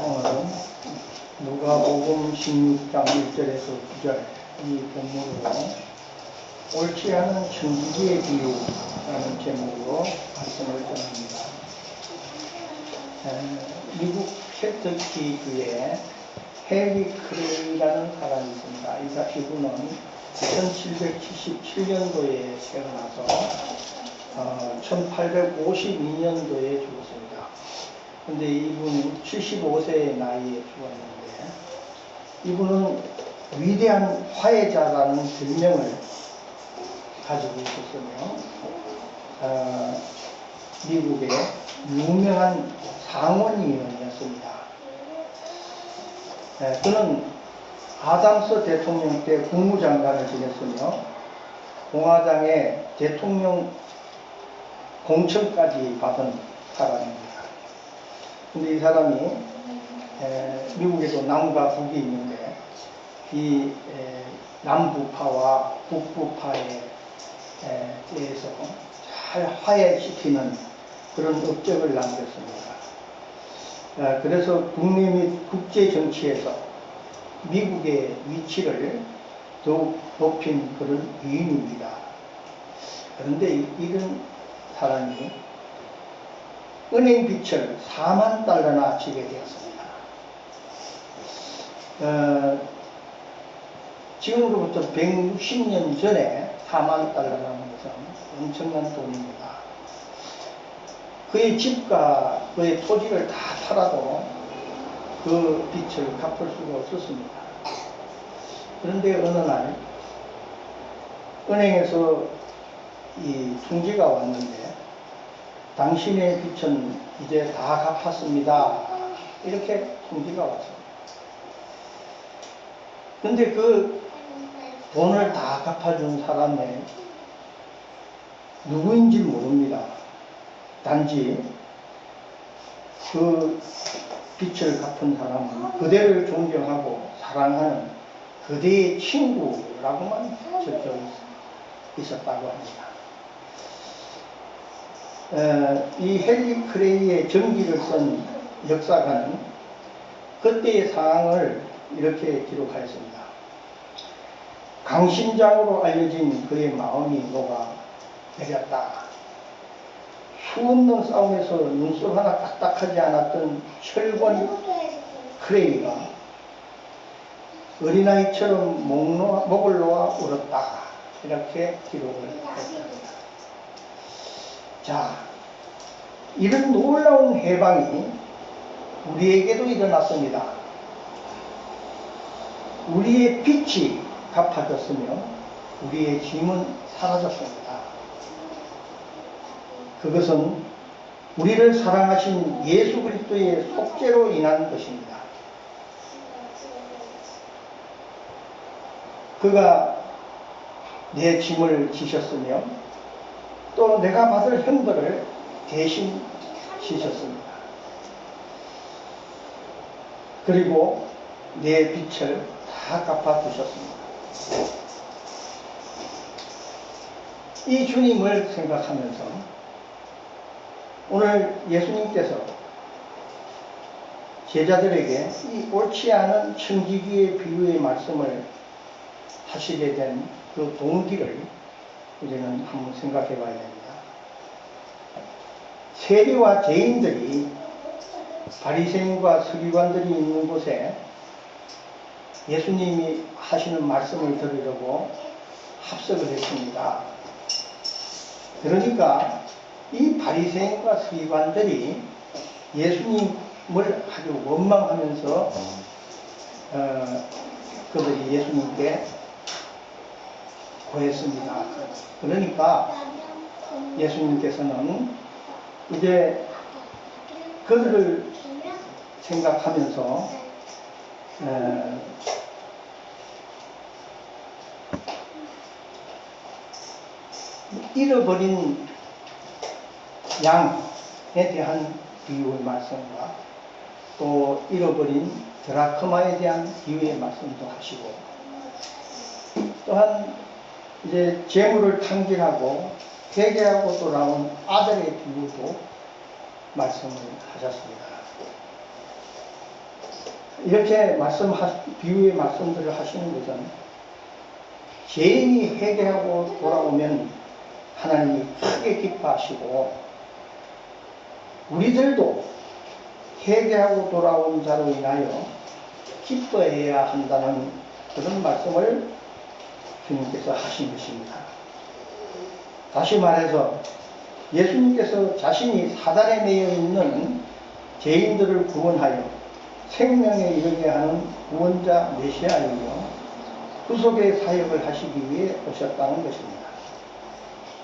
오늘은 누가복음 16장 1절에서 9절 이 본문으로 옳지 않은 천지기의 비유라는 제목으로 말씀을 전합니다. 미국 켄터키주에 헨리 크레이라는 사람이 있습니다. 이분은 1777년도에 태어나서 1852년도에 죽었습니다. 근데 이분은 75세의 나이에 죽었는데, 이분은 위대한 화해자라는 별명을 가지고 있었으며, 미국의 유명한 상원의원이었습니다. 그는 아담스 대통령 때 국무장관을 지냈으며, 공화당의 대통령 공천까지 받은 사람입니다. 근데 이 사람이 미국에도 남과 북이 있는데 이 남부파와 북부파에 대해서 잘 화해시키는 그런 업적을 남겼습니다. 그래서 국내 및 국제 정치에서 미국의 위치를 더욱 높인 그런 위인입니다. 그런데 이런 사람이 은행 빚을 4만 달러나 지게 되었습니다. 지금으로부터 160년 전에 4만 달러라는 것은 엄청난 돈입니다. 그의 집과 그의 토지를 다 팔아도 그 빚을 갚을 수가 없었습니다. 그런데 어느 날 은행에서 이 통지가 왔는데, 당신의 빚은 이제 다 갚았습니다, 이렇게 통지가 왔습니다. 근데 그 돈을 다 갚아준 사람이 누구인지 모릅니다. 단지 그 빚을 갚은 사람은 그대를 존경하고 사랑하는 그대의 친구라고만 적혀 있었다고 합니다. 이 헨리 크레이의 전기를 쓴 역사가는 그때의 상황을 이렇게 기록하였습니다. 강심장으로 알려진 그의 마음이 녹아 내렸다. 수없는 싸움에서 눈썹 하나 까딱하지 않았던 철권 크레이가 어린아이처럼 목을 놓아 울었다, 이렇게 기록을 했습니다. 자, 이런 놀라운 해방이 우리에게도 일어났습니다. 우리의 빚이 갚아졌으며 우리의 짐은 사라졌습니다. 그것은 우리를 사랑하신 예수 그리스도의 속죄로 인한 것입니다. 그가 내 짐을 지셨으며 또 내가 받을 형벌을 대신 지셨습니다. 그리고 내 빚을 다 갚아주셨습니다. 이 주님을 생각하면서 오늘 예수님께서 제자들에게 이 옳지 않은 천지기의 비유의 말씀을 하시게 된 그 동기를 우리는 한번 생각해 봐야 됩니다. 세리와 죄인들이 바리새인과 서기관들이 있는 곳에 예수님이 하시는 말씀을 들으려고 합석을 했습니다. 그러니까 이 바리새인과 서기관들이 예수님을 아주 원망하면서 그들이 예수님께 고했습니다. 그러니까 예수님께서는 이제 그들을 생각하면서 잃어버린 양에 대한 비유의 말씀과 또 잃어버린 드라크마에 대한 비유의 말씀도 하시고, 또한 이제 재물을 탕진하고 회개하고 돌아온 아들의 비유도 말씀을 하셨습니다. 이렇게 비유의 말씀들을 하시는 것은 죄인이 회개하고 돌아오면 하나님이 크게 기뻐하시고 우리들도 회개하고 돌아온 자로 인하여 기뻐해야 한다는 그런 말씀을 주님께서 하신 것입니다. 다시 말해서 예수님께서 자신이 사단에 매여 있는 죄인들을 구원하여 생명에 이르게 하는 구원자 메시아이며 구속의 사역을 하시기 위해 오셨다는 것입니다.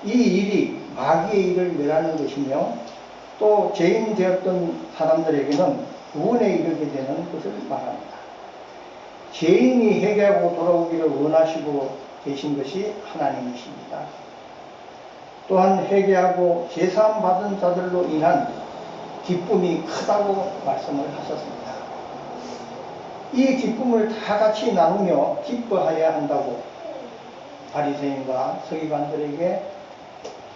이 일이 마귀의 일을 멸하는 것이며 또 죄인 되었던 사람들에게는 구원에 이르게 되는 것을 말합니다. 죄인이 회개하고 돌아오기를 원하시고 계신 것이 하나님이십니다. 또한 회개하고 제사함 받은 자들로 인한 기쁨이 크다고 말씀을 하셨습니다. 이 기쁨을 다 같이 나누며 기뻐해야 한다고 바리새인과 서기관들에게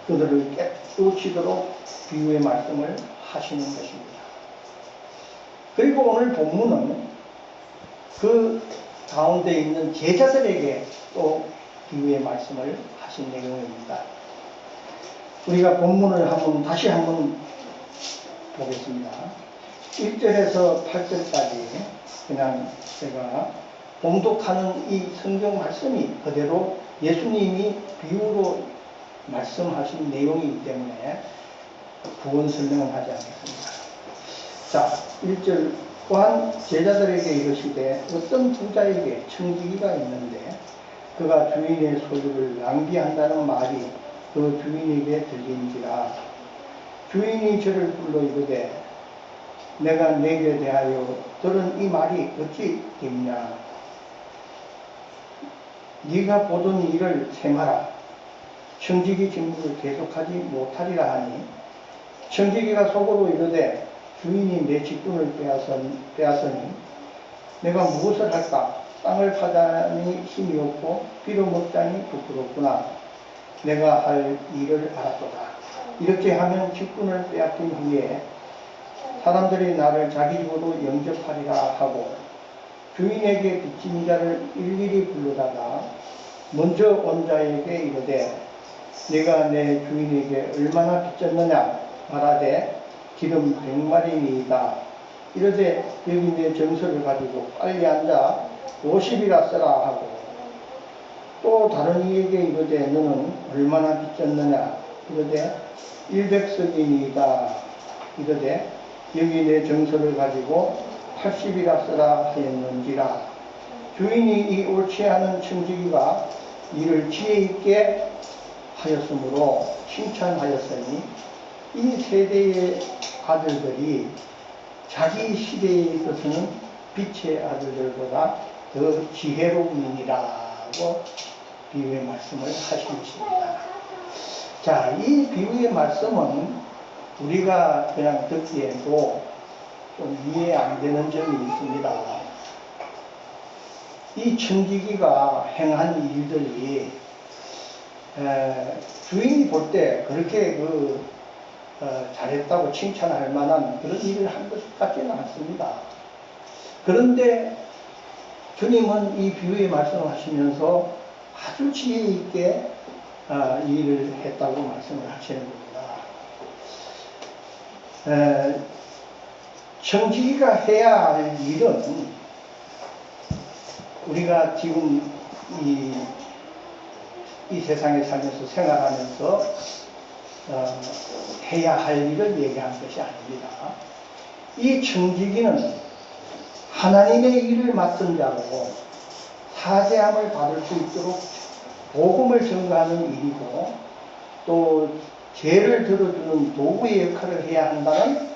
그들을 깨우치도록 비유의 말씀을 하시는 것입니다. 그리고 오늘 본문은 그 가운데 있는 제자들에게 또 비유의 말씀을 하신 내용입니다. 우리가 본문을 다시 한번 보겠습니다. 1절에서 8절까지 그냥 제가 봉독하는 이 성경 말씀이 그대로 예수님이 비유로 말씀하신 내용이기 때문에 구원 설명은 하지 않겠습니다. 자, 1절 또한 제자들에게 이르시되 어떤 부자에게 청지기가 있는데 그가 주인의 소유를 낭비한다는 말이 그 주인에게 들린지라. 주인이 저를 불러 이르되 내가 내게 대하여 들은 이 말이 어찌 됩냐. 네가 보던 일을 행하라. 청지기 직무를 계속하지 못하리라 하니 청지기가 속으로 이르되 주인이 내 직분을 빼앗으니 내가 무엇을 할까. 땅을 파자니 힘이 없고 비료 먹자니 부끄럽구나. 내가 할 일을 알았도다. 이렇게 하면 직분을 빼앗긴 후에 사람들이 나를 자기 집으로 영접하리라 하고 주인에게 빚진 자를 일일이 불러다가 먼저 온 자에게 이르되 네가 내 주인에게 얼마나 빚졌느냐 말하되 기름 100마리니이다. 이르되 여기 내 정서를 가지고 빨리 앉아 50이라 써라 하고 또 다른 이에게 이르되 너는 얼마나 빚졌느냐 이르되 100석이니이다. 이르되 여기 내 정서를 가지고 80이라 써라 하였는지라. 주인이 이 옳지 않은 청지기가 이를 지혜 있게 하였으므로 칭찬하였으니 이 세대의 아들들이 자기 시대에 있어서는 빛의 아들들보다 더 지혜로움이니라고 비유의 말씀을 하신 것입니다. 자, 이 비유의 말씀은 우리가 그냥 듣기에도 좀 이해 안 되는 점이 있습니다. 이 청지기가 행한 일들이 주인이 볼 때 그렇게 잘했다고 칭찬할 만한 그런 일을 한 것 같지는 않습니다. 그런데 주님은 이 비유의 말씀을 하시면서 아주 지혜 있게 이 일을 했다고 말씀을 하시는 겁니다. 청지기가 해야 할 일은 우리가 지금 이 세상에 살면서 생활하면서 해야 할 일을 얘기한 것이 아닙니다. 이 청지기는 하나님의 일을 맡은 자로 사죄함을 받을 수 있도록 복음을 전가하는 일이고 또 죄를 들어주는 도구의 역할을 해야 한다는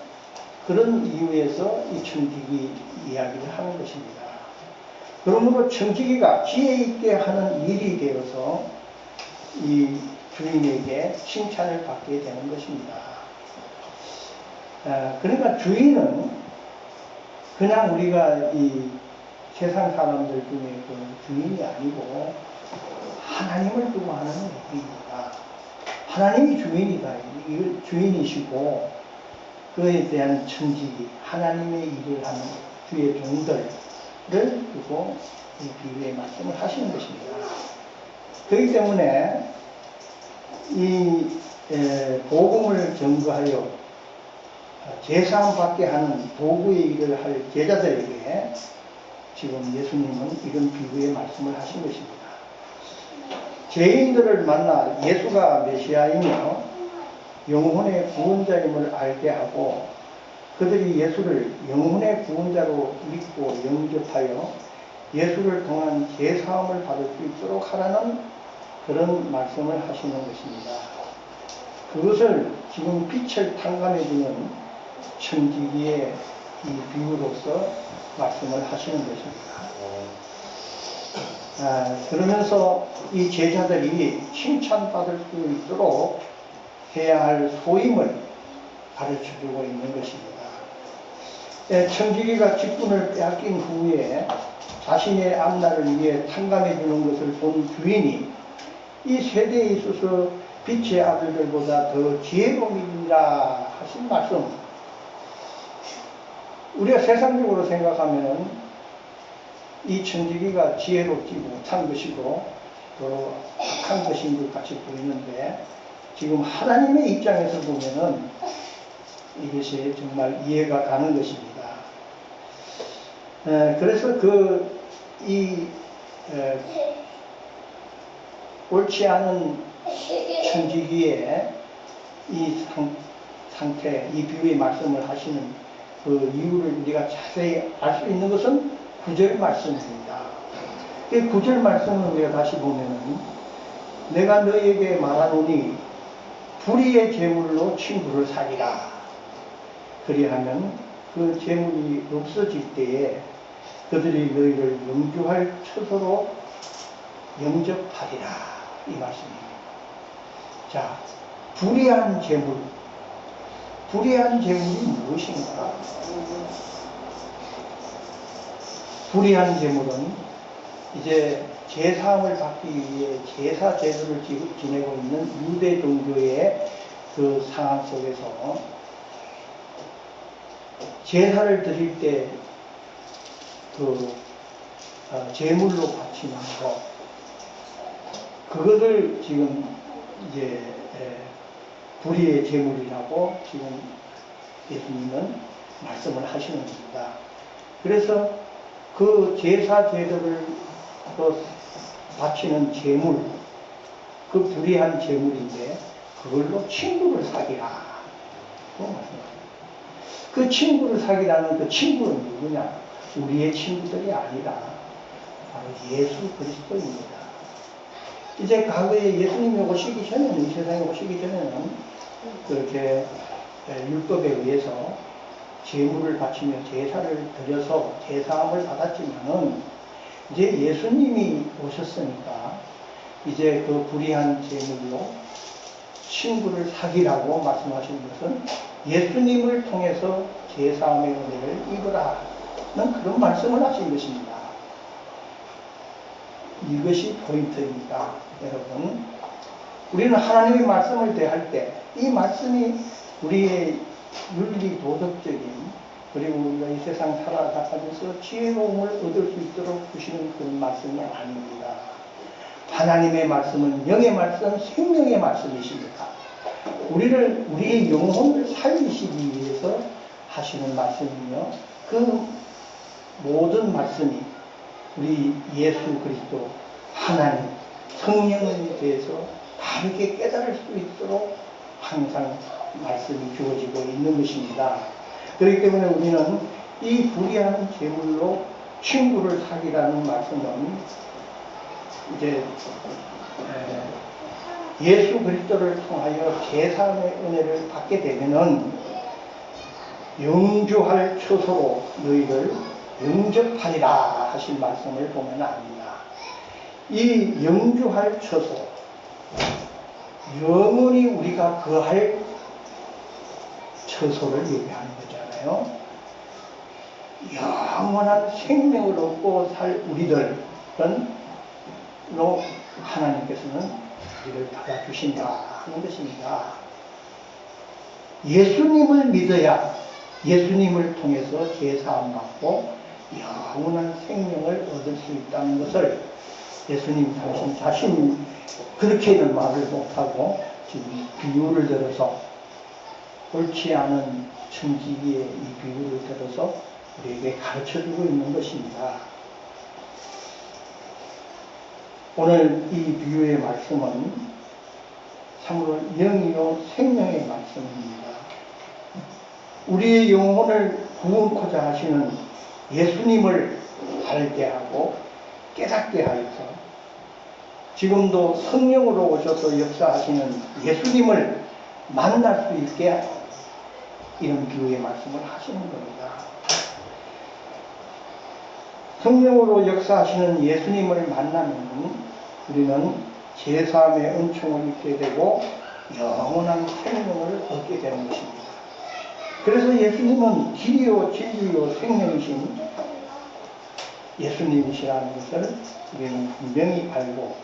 그런 이유에서 이 청지기 이야기를 하는 것입니다. 그러므로 청지기가 지혜 있게 하는 일이 되어서 이 주인에게 칭찬을 받게 되는 것입니다. 그러니까 주인은 그냥 우리가 이 세상 사람들 중에 그 주인이 아니고 하나님을 두고 하는 얘기입니다. 하나님이 주인이다. 주인이시고 그에 대한 청지기, 하나님의 일을 하는 주의 종들을 두고 이 비유의 말씀을 하시는 것입니다. 그렇기 때문에 이 복음을 전거하여 제사함 받게 하는 도구의 일을 할 제자들에게 지금 예수님은 이런 비유의 말씀을 하신 것입니다. 죄인들을 만나 예수가 메시아이며 영혼의 구원자임을 알게 하고 그들이 예수를 영혼의 구원자로 믿고 영접하여 예수를 통한 제사함을 받을 수 있도록 하라는 그런 말씀을 하시는 것입니다. 그것을 지금 빛을 탕감해주는 청지기의 이 비유로서 말씀을 하시는 것입니다. 그러면서 이 제자들이 칭찬받을 수 있도록 해야 할 소임을 가르쳐주고 있는 것입니다. 청지기가 직분을 빼앗긴 후에 자신의 앞날을 위해 탕감해주는 것을 본 주인이 이 세대에 있어서 빛의 아들들보다 더 지혜로움이라 하신 말씀. 우리가 세상적으로 생각하면 이 청지기가 지혜롭지 못한 것이고 더 악한 것인 것 같이 보이는데 지금 하나님의 입장에서 보면은 이것이 정말 이해가 가는 것입니다. 그래서 옳지 않은 청지기의 이 상태, 이 비유의 말씀을 하시는 그 이유를 우리가 자세히 알 수 있는 것은 9절 말씀입니다. 그 9절 말씀을 우리가 다시 보면은 내가 너에게 말하노니 불의의 제물로 친구를 사귀라. 그리하면 그 제물이 없어질 때에 그들이 너희를 영주할 처소로 영접하리라. 이 말씀입니다. 자, 불의한 제물. 불의한 제물이 무엇인가? 불의한 제물은 이제 제사함을 받기 위해 제사 제도를 지내고 있는 유대 종교의 그 상황 속에서 제사를 드릴 때 제물로 바치는 것, 그것을 지금 이제 불의의 제물이라고 지금 예수님은 말씀을 하시는 겁니다. 그래서 그 제사 제도를 바치는 제물, 그 불의한 제물인데 그걸로 친구를 사귀라. 그 친구를 사귀라는 그 친구는 누구냐? 우리의 친구들이 아니라 바로 예수 그리스도입니다. 이제 과거에 예수님이 오시기 전에는, 이 세상에 오시기 전에는 그렇게 율법에 의해서 제물을 바치며 제사를 드려서 제사함을 받았지만은 이제 예수님이 오셨으니까 이제 그 불의한 제물로 친구를 사귀라고 말씀하신 것은 예수님을 통해서 제사함의 은혜를 입으라는 그런 말씀을 하신 것입니다. 이것이 포인트입니다. 여러분, 우리는 하나님의 말씀을 대할 때 이 말씀이 우리의 윤리 도덕적인, 그리고 우리가 이 세상 살아가면서 지혜로움을 얻을 수 있도록 주시는 그런 말씀이 아닙니다. 하나님의 말씀은 영의 말씀, 생명의 말씀이십니다. 우리의 영혼을 살리시기 위해서 하시는 말씀이며, 그 모든 말씀이 우리 예수 그리스도 하나님 성령에 대해서 바르게 깨달을 수 있도록 항상 말씀이 주어지고 있는 것입니다. 그렇기 때문에 우리는 이 불의한 제물로 친구를 사귀라는 말씀은 이제 예수 그리스도를 통하여 제사함의 은혜를 받게 되면은 영주할 처소로 너희를 영접하리라 하신 말씀을 보면 압니다. 이 영주할 처소, 영원히 우리가 거할 처소를 얘기하는 거잖아요. 영원한 생명을 얻고 살 우리들은 하나님께서는 우리를 받아주신다 하는 것입니다. 예수님을 믿어야 예수님을 통해서 제사함 받고 영원한 생명을 얻을 수 있다는 것을 예수님 자신이 그렇게는 말을 못하고 지금 비유를 들어서 옳지 않은 청지기의 이 비유를 들어서 우리에게 가르쳐주고 있는 것입니다. 오늘 이 비유의 말씀은 참으로 영이요 생명의 말씀입니다. 우리의 영혼을 구원코자 하시는 예수님을 알게 하고 깨닫게 하여서 지금도 성령으로 오셔서 역사하시는 예수님을 만날 수 있게 이런 비유의 말씀을 하시는 겁니다. 성령으로 역사하시는 예수님을 만나면 우리는 제사함의 은총을 입게 되고 영원한 생명을 얻게 되는 것입니다. 그래서 예수님은 길이요 진리요 생명이신 예수님이시라는 것을 우리는 분명히 알고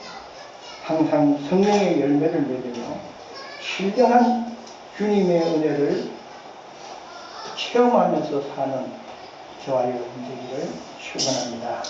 항상 성령의 열매를 맺으며 실전한 주님의 은혜를 체험하면서 사는 저와 여러분 되기를 축원합니다.